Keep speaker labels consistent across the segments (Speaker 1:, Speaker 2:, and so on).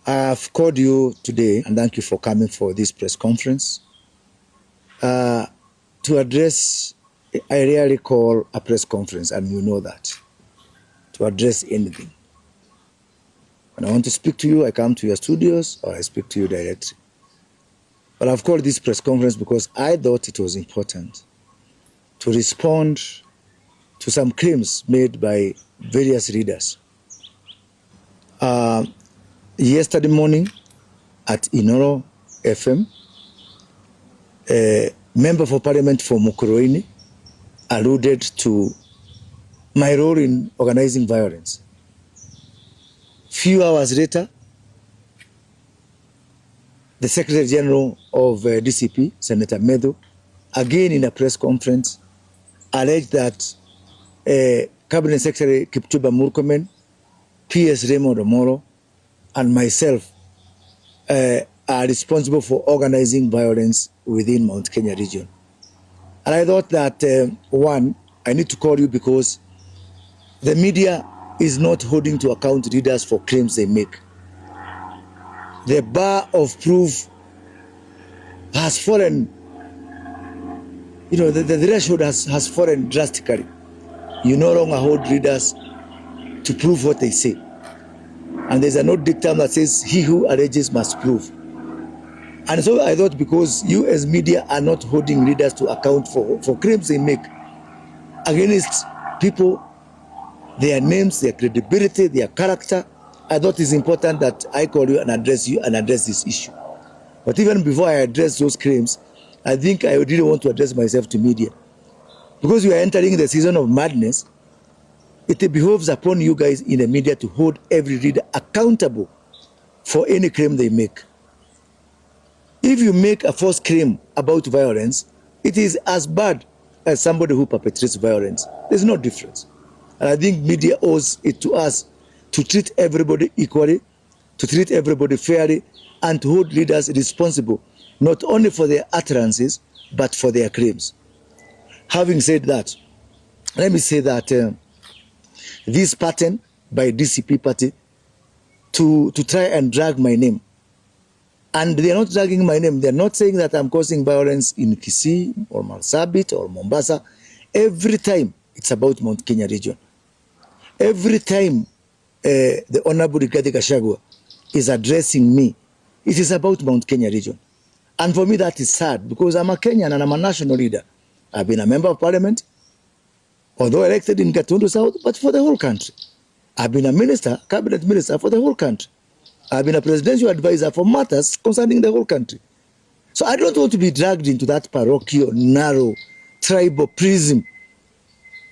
Speaker 1: I've called you today, and thank you for coming for this press conference, to address, I rarely call a press conference, and you know that, to address anything. When I want to speak to you, I come to your studios, or I speak to you directly. But I've called this press conference because I thought it was important to respond to some claims made by various leaders. Yesterday morning at Inoro FM, a member for parliament for Mukurweini alluded to my role in organizing violence. Few hours later, the Secretary General of DCP, Senator Medo, again in a press conference, alleged that Cabinet Secretary Kipchumba Murkomen, PS Raymond Omoro, and myself are responsible for organizing violence within Mount Kenya region. And I thought that, one, I need to call you because the media is not holding to account leaders for claims they make. The bar of proof has fallen, the threshold has fallen drastically. You no longer hold leaders to prove what they say. And there's an old dictum that says, he who alleges must prove. And so I thought because you as media are not holding leaders to account for claims they make against people, their names, their credibility, their character, I thought it's important that I call you and address this issue. But even before I address those claims, I think I really want to address myself to media. Because we are entering the season of madness, it behoves upon you guys in the media to hold every leader accountable for any claim they make. If you make a false claim about violence, it is as bad as somebody who perpetrates violence. There's no difference. And I think media owes it to us to treat everybody equally, to treat everybody fairly, and to hold leaders responsible, not only for their utterances, but for their claims. Having said that, let me say that this pattern by DCP party to try and drag my name, and they are not dragging my name, they are not saying that I'm causing violence in Kisii or Marsabit or Mombasa. Every time it's about Mount Kenya region. Every time the Honorable Rigathi Gachagua is addressing me, it is about Mount Kenya region. And for me that is sad because I'm a Kenyan and I'm a national leader. I've been a member of parliament, although elected in Gatundu South, but for the whole country. I've been a minister, cabinet minister for the whole country. I've been a presidential advisor for matters concerning the whole country. So I don't want to be dragged into that parochial, narrow, tribal prism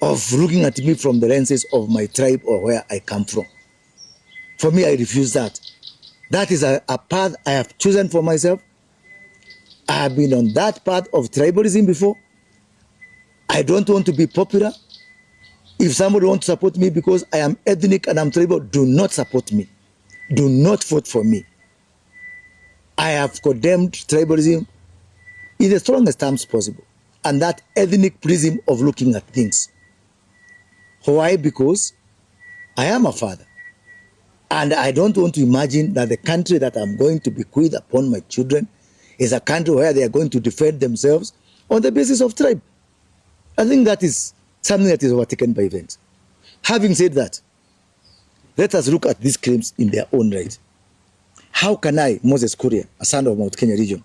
Speaker 1: of looking at me from the lenses of my tribe or where I come from. For me, I refuse that. That is a path I have chosen for myself. I have been on that path of tribalism before. I don't want to be popular. If somebody wants to support me because I am ethnic and I'm tribal, do not support me. Do not vote for me. I have condemned tribalism in the strongest terms possible, and that ethnic prism of looking at things. Why? Because I am a father, and I don't want to imagine that the country that I'm going to bequeath upon my children is a country where they are going to defend themselves on the basis of tribe. I think that is something that is overtaken by events. Having said that, let us look at these claims in their own right. How can I, Moses Kuria, a son of Mount Kenya region,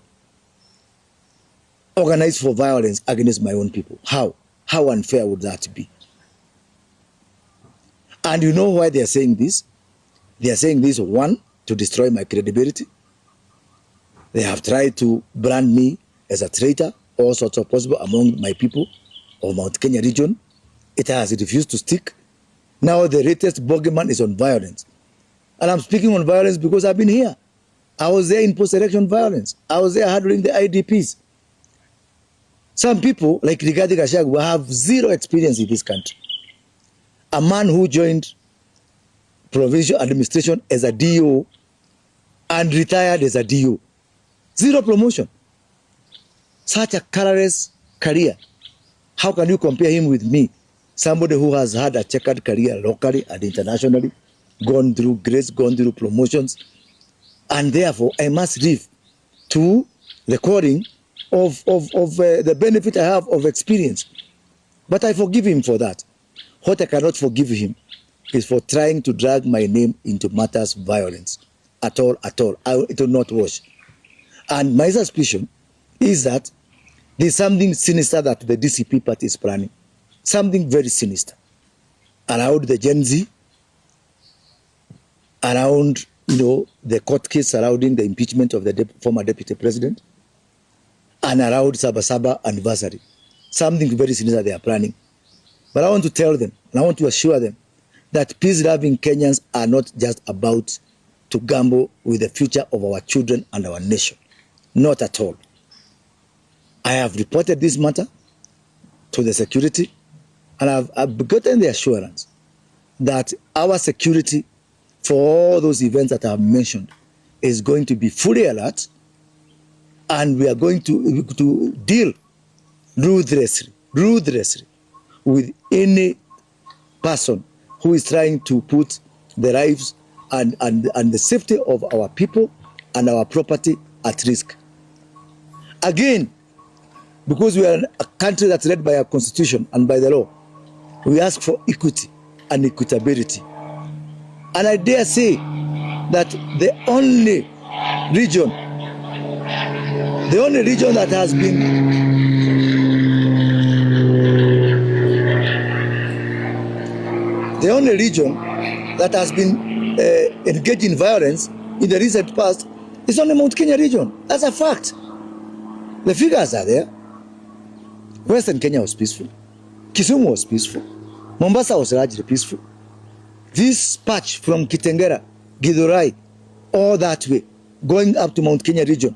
Speaker 1: organize for violence against my own people? How? How unfair would that be? And you know why they are saying this? They are saying this, one, to destroy my credibility. They have tried to brand me as a traitor, all sorts of possible among my people of Mount Kenya region. It has refused to stick. Now the latest bogeyman is on violence. And I'm speaking on violence because I've been here. I was there in post-election violence. I was there handling the IDPs. Some people, like Rigathi Gachagua, have zero experience in this country. A man who joined provincial administration as a DO and retired as a DO. Zero promotion. Such a colorless career. How can you compare him with me? Somebody who has had a checkered career locally and internationally, gone through grades, gone through promotions, And therefore, I must live to recording of the benefit I have of experience. But I forgive him for that. What I cannot forgive him is for trying to drag my name into matters of violence. At all. It will not wash. And my suspicion is that there's something sinister that the DCP party is planning. Something very sinister around the Gen Z, around the court case surrounding the impeachment of the former deputy president, and around Sabasaba anniversary. Something very sinister they are planning. But I want to tell them, and I want to assure them, that peace-loving Kenyans are not just about to gamble with the future of our children and our nation. Not at all. I have reported this matter to the security, and I've gotten the assurance that our security for all those events that I have mentioned is going to be fully alert, and we are going to deal ruthlessly with any person who is trying to put the lives and the safety of our people and our property at risk. Again, because we are a country that's led by our constitution and by the law, we ask for equity and equitability. And I dare say that the only region that has been engaged in violence in the recent past is only Mount Kenya region. That's a fact. The figures are there. Western Kenya was peaceful. Kisumu was peaceful. Mombasa was largely peaceful. This patch from Kitengera, Githurai, all that way, going up to Mount Kenya region.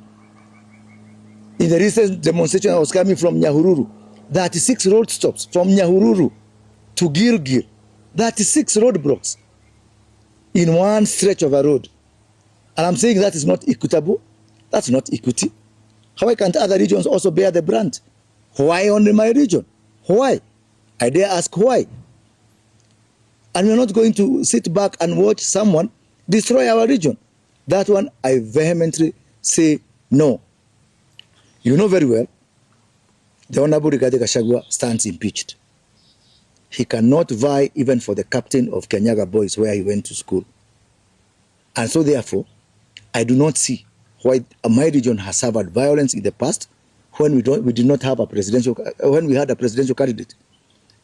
Speaker 1: In the recent demonstration I was coming from Nyahururu, 36 road stops from Nyahururu to Gilgil, 36 roadblocks in one stretch of a road. And I'm saying that is not equitable. That's not equity. Why can't other regions also bear the brunt? Why only my region? Why? I dare ask why. And we're not going to sit back and watch someone destroy our region. That one, I vehemently say no. You know very well, the Honorable Rigathi Gachagua stands impeached. He cannot vie even for the captain of Kenyaga Boys where he went to school. And so therefore, I do not see why my region has suffered violence in the past when we did not have a presidential, when we had a presidential candidate.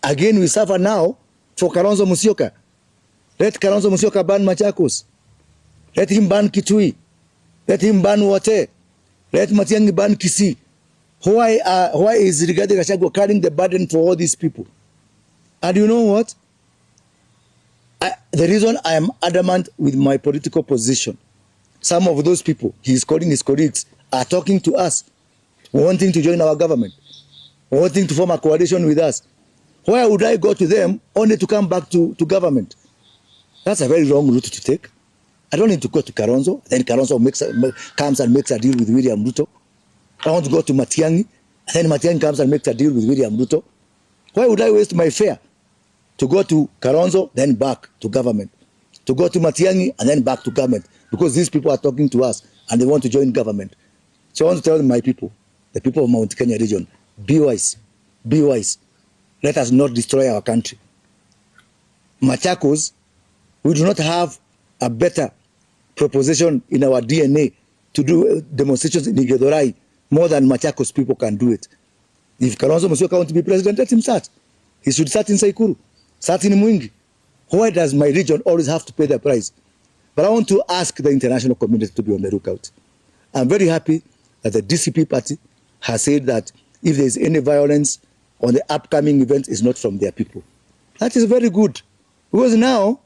Speaker 1: Again, we suffer now for Kalonzo Musyoka. Let Kalonzo Musyoka ban Machakos. Let him ban Kitui. Let him ban Wote. Let Matiang'i ban Kisii. Why is Rigathi Gachagua carrying the burden for all these people? And you know what? The reason I am adamant with my political position, some of those people, he is calling his colleagues, are talking to us, wanting to join our government, wanting to form a coalition with us. Why would I go to them only to come back to government? That's a very wrong route to take. I don't need to go to Kalonzo, then Kalonzo comes and makes a deal with William Ruto. I want to go to Matiang'i, then Matiang'i comes and makes a deal with William Ruto. Why would I waste my fare to go to Kalonzo, then back to government? To go to Matiang'i and then back to government? Because these people are talking to us and they want to join government. So I want to tell my people, the people of Mount Kenya region, be wise, be wise. Let us not destroy our country. Machakos, we do not have a better proposition in our DNA to do demonstrations in Githurai more than Machakos people can do it. If Kalonzo Musyoka wants to be president, let him start. He should start in Saikuru, start in Mwingi. Why does my region always have to pay the price? But I want to ask the international community to be on the lookout. I'm very happy that the DCP party has said that if there is any violence on the upcoming event, it's not from their people. That is very good. Because now,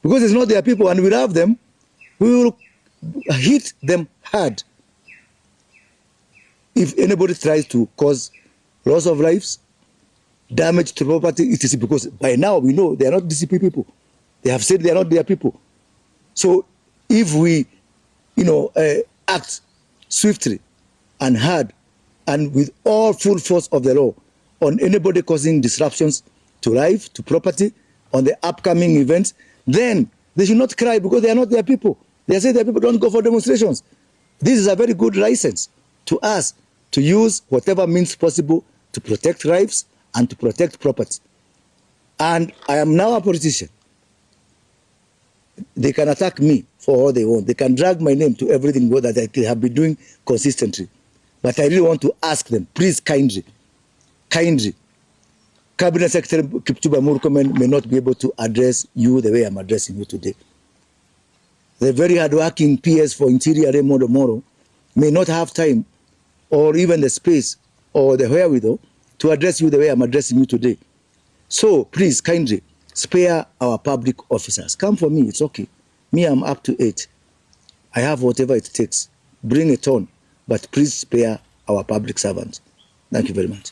Speaker 1: because it's not their people and we love them, we will hit them hard. If anybody tries to cause loss of lives, damage to property, it is because by now we know they are not DCP people. They have said they are not their people. So if we, act swiftly and hard and with all full force of the law on anybody causing disruptions to life, to property, on the upcoming events, then they should not cry because they are not their people. They are saying that people don't go for demonstrations. This is a very good license to us to use whatever means possible to protect lives and to protect property. And I am now a politician. They can attack me for all they want. They can drag my name to everything that I have been doing consistently. But I really want to ask them, please kindly, Cabinet Secretary Kipchumba Murkomen may not be able to address you the way I'm addressing you today. The very hardworking PS for Interior Raymond Moro may not have time or even the space or the wherewithal to address you the way I'm addressing you today. So please kindly spare our public officers. Come for me, it's okay. Me, I'm up to 8. I have whatever it takes. Bring it on, but please spare our public servants. Thank you very much.